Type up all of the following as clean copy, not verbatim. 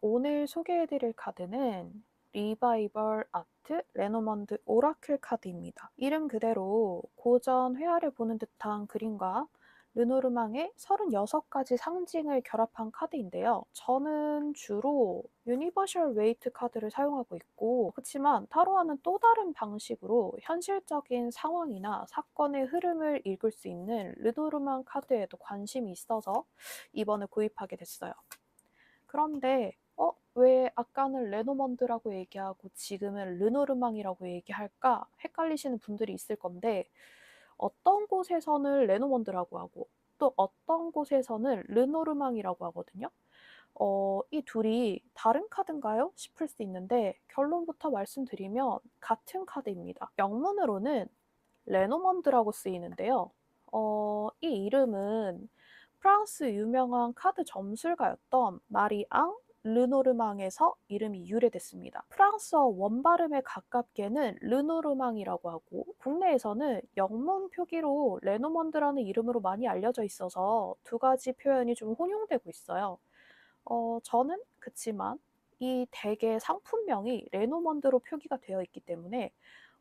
오늘 소개해드릴 카드는 리바이벌 아트 레노먼드 오라클 카드입니다. 이름 그대로 고전 회화를 보는 듯한 그림과 르노르망의 36가지 상징을 결합한 카드인데요. 저는 주로 유니버셜 웨이트 카드를 사용하고 있고, 그렇지만 타로와는 또 다른 방식으로 현실적인 상황이나 사건의 흐름을 읽을 수 있는 르노르망 카드에도 관심이 있어서 이번에 구입하게 됐어요. 그런데 왜 아까는 레노먼드라고 얘기하고 지금은 르노르망이라고 얘기할까 헷갈리시는 분들이 있을 건데, 어떤 곳에서는 레노먼드라고 하고 또 어떤 곳에서는 르노르망이라고 하거든요. 이 둘이 다른 카드인가요? 싶을 수 있는데, 결론부터 말씀드리면 같은 카드입니다. 영문으로는 레노먼드라고 쓰이는데요. 이 이름은 프랑스 유명한 카드 점술가였던 마리 앙 르노르망에서 이름이 유래됐습니다. 프랑스어 원발음에 가깝게는 르노르망이라고 하고, 국내에서는 영문 표기로 레노먼드라는 이름으로 많이 알려져 있어서 두 가지 표현이 좀 혼용되고 있어요. 저는 그치만 이 덱의 상품명이 레노먼드로 표기가 되어 있기 때문에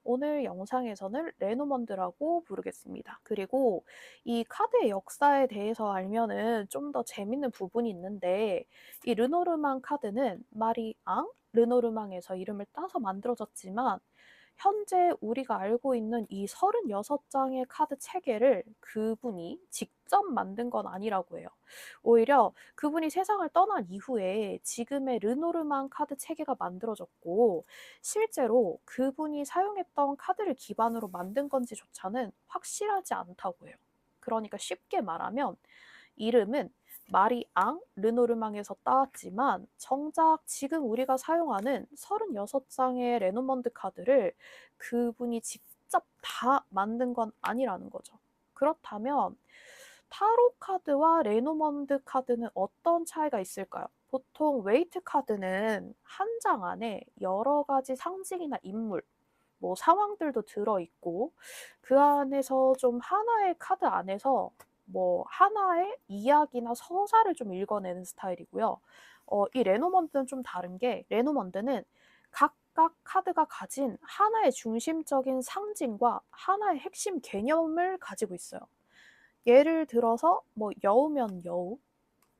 오늘 영상에서는 레노먼드라고 부르겠습니다. 그리고 이 카드의 역사에 대해서 알면은 좀 더 재밌는 부분이 있는데, 이 르노르망 카드는 마리 앙 르노르망에서 이름을 따서 만들어졌지만, 현재 우리가 알고 있는 이 36장의 카드 체계를 그분이 직접 만든 건 아니라고 해요. 오히려 그분이 세상을 떠난 이후에 지금의 르노르망 카드 체계가 만들어졌고, 실제로 그분이 사용했던 카드를 기반으로 만든 건지조차는 확실하지 않다고 해요. 그러니까 쉽게 말하면 이름은 마리 앙 르노르망에서 따왔지만, 정작 지금 우리가 사용하는 36장의 레노먼드 카드를 그분이 직접 다 만든 건 아니라는 거죠. 그렇다면 타로 카드와 레노먼드 카드는 어떤 차이가 있을까요? 보통 웨이트 카드는 한 장 안에 여러 가지 상징이나 인물, 뭐 상황들도 들어있고, 그 안에서 좀 하나의 카드 안에서 뭐 하나의 이야기나 서사를 좀 읽어내는 스타일이고요. 이 레노먼드는 좀 다른 게, 레노먼드는 각각 카드가 가진 하나의 중심적인 상징과 하나의 핵심 개념을 가지고 있어요. 예를 들어서 뭐 여우면 여우,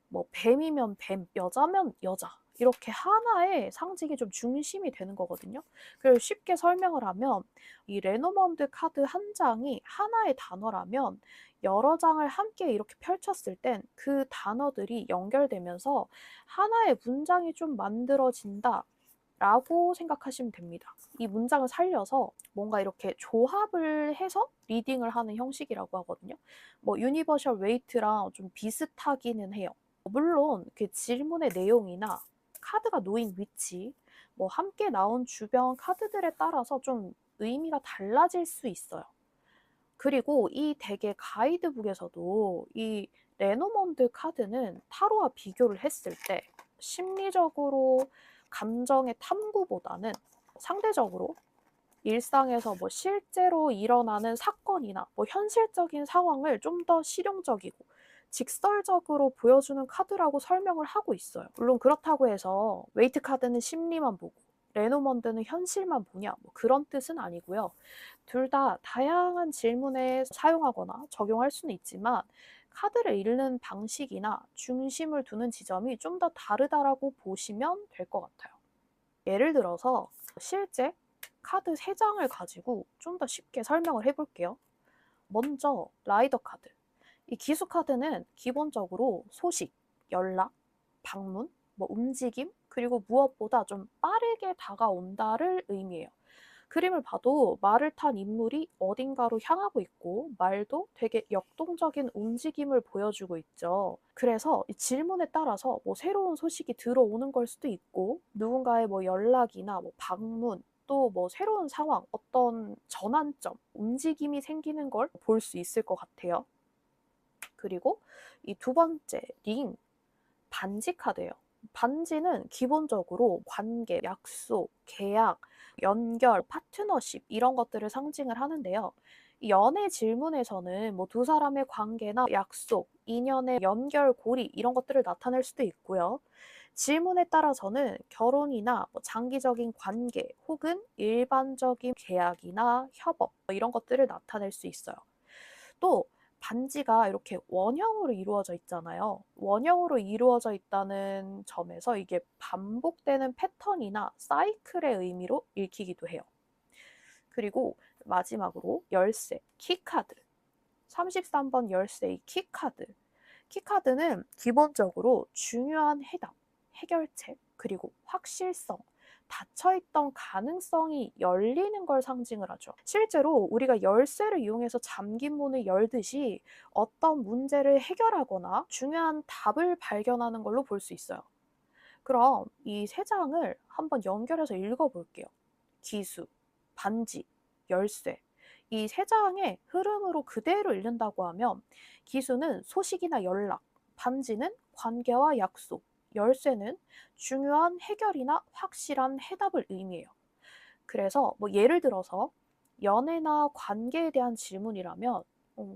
뭐 뱀이면 뱀, 여자면 여자, 이렇게 하나의 상징이 좀 중심이 되는 거거든요. 그래서 쉽게 설명을 하면 이 레노먼드 카드 한 장이 하나의 단어라면, 여러 장을 함께 이렇게 펼쳤을 땐 그 단어들이 연결되면서 하나의 문장이 좀 만들어진다 라고 생각하시면 됩니다. 이 문장을 살려서 뭔가 이렇게 조합을 해서 리딩을 하는 형식이라고 하거든요. 뭐 유니버셜 웨이트랑 좀 비슷하기는 해요. 물론 그 질문의 내용이나 카드가 놓인 위치, 뭐 함께 나온 주변 카드들에 따라서 좀 의미가 달라질 수 있어요. 그리고 이 덱의 가이드북에서도 이 레노먼드 카드는 타로와 비교를 했을 때 심리적으로 감정의 탐구보다는 상대적으로 일상에서 뭐 실제로 일어나는 사건이나 뭐 현실적인 상황을 좀 더 실용적이고 직설적으로 보여주는 카드라고 설명을 하고 있어요. 물론 그렇다고 해서 웨이트 카드는 심리만 보고 레노먼드는 현실만 보냐, 뭐 그런 뜻은 아니고요. 둘 다 다양한 질문에 사용하거나 적용할 수는 있지만, 카드를 읽는 방식이나 중심을 두는 지점이 좀 더 다르다라고 보시면 될 것 같아요. 예를 들어서 실제 카드 3장을 가지고 좀 더 쉽게 설명을 해볼게요. 먼저 라이더 카드. 이 기수 카드는 기본적으로 소식, 연락, 방문, 뭐 움직임, 그리고 무엇보다 좀 빠르게 다가온다를 의미해요. 그림을 봐도 말을 탄 인물이 어딘가로 향하고 있고, 말도 되게 역동적인 움직임을 보여주고 있죠. 그래서 이 질문에 따라서 뭐 새로운 소식이 들어오는 걸 수도 있고, 누군가의 뭐 연락이나 뭐 방문, 또 뭐 새로운 상황, 어떤 전환점, 움직임이 생기는 걸 볼 수 있을 것 같아요. 그리고 이 두 번째 링, 반지 카드예요. 반지는 기본적으로 관계, 약속, 계약, 연결, 파트너십 이런 것들을 상징을 하는데요. 이 연애 질문에서는 뭐 두 사람의 관계나 약속, 인연의 연결, 고리 이런 것들을 나타낼 수도 있고요. 질문에 따라서는 결혼이나 뭐 장기적인 관계 혹은 일반적인 계약이나 협업 이런 것들을 나타낼 수 있어요. 또 반지가 이렇게 원형으로 이루어져 있잖아요. 원형으로 이루어져 있다는 점에서 이게 반복되는 패턴이나 사이클의 의미로 읽히기도 해요. 그리고 마지막으로 열쇠, 키카드. 33번 열쇠의 키카드. 키카드는 기본적으로 중요한 해답, 해결책, 그리고 확실성, 닫혀있던 가능성이 열리는 걸 상징을 하죠. 실제로 우리가 열쇠를 이용해서 잠긴 문을 열듯이 어떤 문제를 해결하거나 중요한 답을 발견하는 걸로 볼 수 있어요. 그럼 이 세 장을 한번 연결해서 읽어볼게요. 기수, 반지, 열쇠. 이 세 장의 흐름으로 그대로 읽는다고 하면 기수는 소식이나 연락, 반지는 관계와 약속, 열쇠는 중요한 해결이나 확실한 해답을 의미해요. 그래서 뭐 예를 들어서 연애나 관계에 대한 질문이라면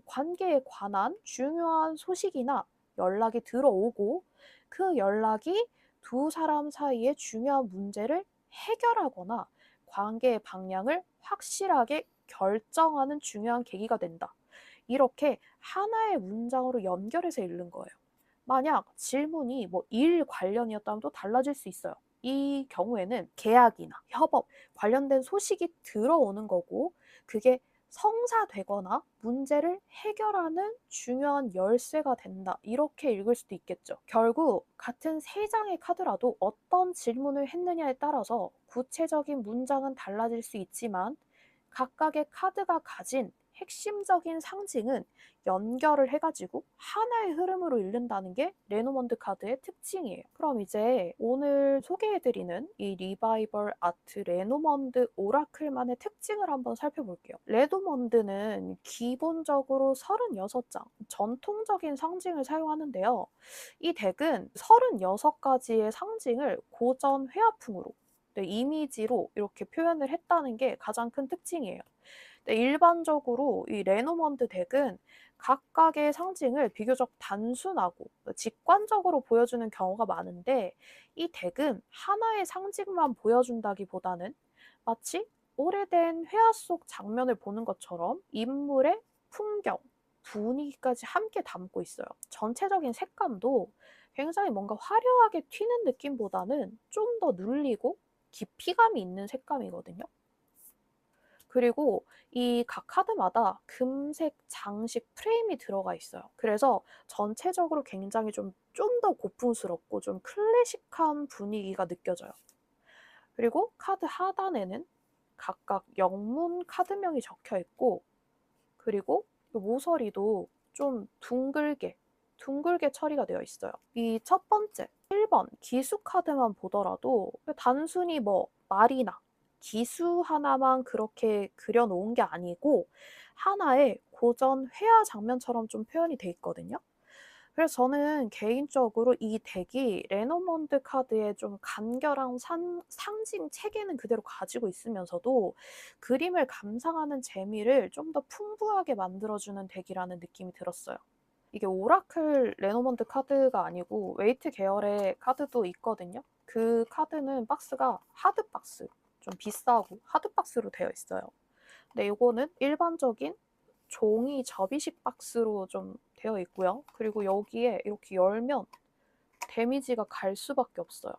관계에 관한 중요한 소식이나 연락이 들어오고 그 연락이 두 사람 사이의 중요한 문제를 해결하거나 관계의 방향을 확실하게 결정하는 중요한 계기가 된다. 이렇게 하나의 문장으로 연결해서 읽는 거예요. 만약 질문이 뭐 일 관련이었다면 또 달라질 수 있어요. 이 경우에는 계약이나 협업 관련된 소식이 들어오는 거고 그게 성사되거나 문제를 해결하는 중요한 열쇠가 된다. 이렇게 읽을 수도 있겠죠. 결국 같은 세 장의 카드라도 어떤 질문을 했느냐에 따라서 구체적인 문장은 달라질 수 있지만 각각의 카드가 가진 핵심적인 상징은 연결을 해가지고 하나의 흐름으로 읽는다는 게 레노먼드 카드의 특징이에요. 그럼 이제 오늘 소개해드리는 이 리바이벌 아트 레노먼드 오라클만의 특징을 한번 살펴볼게요. 레노먼드는 기본적으로 36장 전통적인 상징을 사용하는데요. 이 덱은 36가지의 상징을 고전 회화풍으로 이미지로 이렇게 표현을 했다는 게 가장 큰 특징이에요. 일반적으로 이 레노먼드 덱은 각각의 상징을 비교적 단순하고 직관적으로 보여주는 경우가 많은데 이 덱은 하나의 상징만 보여준다기보다는 마치 오래된 회화 속 장면을 보는 것처럼 인물의 풍경, 분위기까지 함께 담고 있어요. 전체적인 색감도 굉장히 뭔가 화려하게 튀는 느낌보다는 좀 더 눌리고 깊이감이 있는 색감이거든요. 그리고 이 각 카드마다 금색 장식 프레임이 들어가 있어요. 그래서 전체적으로 굉장히 좀 더 고풍스럽고 좀 클래식한 분위기가 느껴져요. 그리고 카드 하단에는 각각 영문 카드명이 적혀 있고 그리고 모서리도 좀 둥글게 처리가 되어 있어요. 이 첫 번째 1번 기수 카드만 보더라도 단순히 뭐 말이나 기수 하나만 그렇게 그려놓은 게 아니고 하나의 고전 회화 장면처럼 좀 표현이 돼 있거든요. 그래서 저는 개인적으로 이 덱이 레노먼드 카드의 좀 간결한 상징 체계는 그대로 가지고 있으면서도 그림을 감상하는 재미를 좀 더 풍부하게 만들어주는 덱이라는 느낌이 들었어요. 이게 오라클 레노먼드 카드가 아니고 웨이트 계열의 카드도 있거든요. 그 카드는 박스가 하드박스, 좀 비싸고 하드박스로 되어 있어요. 근데 이거는 일반적인 종이 접이식 박스로 좀 되어 있고요. 그리고 여기에 이렇게 열면 데미지가 갈 수밖에 없어요.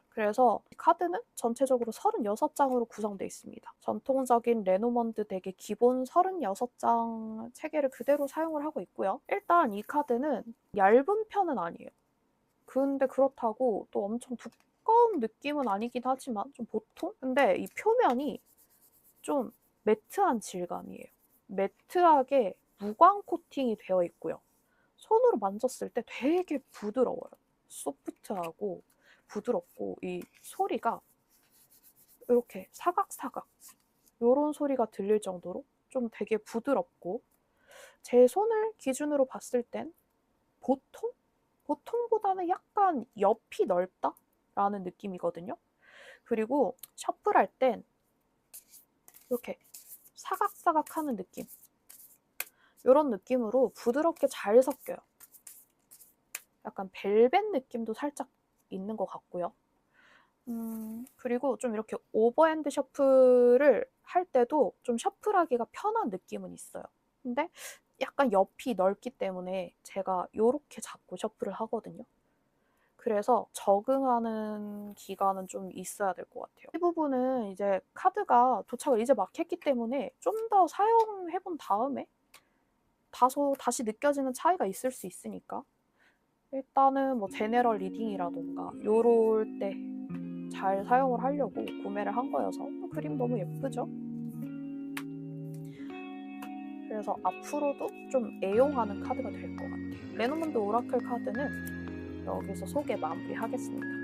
그래서 카드는 전체적으로 36장으로 구성되어 있습니다. 전통적인 레노먼드 덱의 기본 36장 체계를 그대로 사용을 하고 있고요. 일단 이 카드는 얇은 편은 아니에요. 근데 그렇다고 또 엄청 두꺼운 느낌은 아니긴 하지만 좀 보통? 근데 이 표면이 좀 매트한 질감이에요. 매트하게 무광 코팅이 되어 있고요. 손으로 만졌을 때 되게 부드러워요. 소프트하고 부드럽고 이 소리가 이렇게 사각사각 이런 소리가 들릴 정도로 좀 되게 부드럽고 제 손을 기준으로 봤을 땐 보통보다는 약간 옆이 넓다라는 느낌이거든요. 그리고 셔플할 땐 이렇게 사각사각하는 느낌 이런 느낌으로 부드럽게 잘 섞여요. 약간 벨벳 느낌도 살짝 있는 것 같고요. 그리고 좀 이렇게 오버핸드 셔플을 할 때도 좀 셔플하기가 편한 느낌은 있어요. 근데 약간 옆이 넓기 때문에 제가 요렇게 잡고 셔플을 하거든요. 그래서 적응하는 기간은 좀 있어야 될 것 같아요. 이 부분은 이제 카드가 도착을 이제 막 했기 때문에 좀 더 사용해 본 다음에 다시 느껴지는 차이가 있을 수 있으니까 일단은 뭐 제네럴 리딩이라던가 요럴 때 잘 사용을 하려고 구매를 한 거여서 그림 너무 예쁘죠? 그래서 앞으로도 좀 애용하는 카드가 될 것 같아요. 레노먼드 오라클 카드는 여기서 소개 마무리하겠습니다.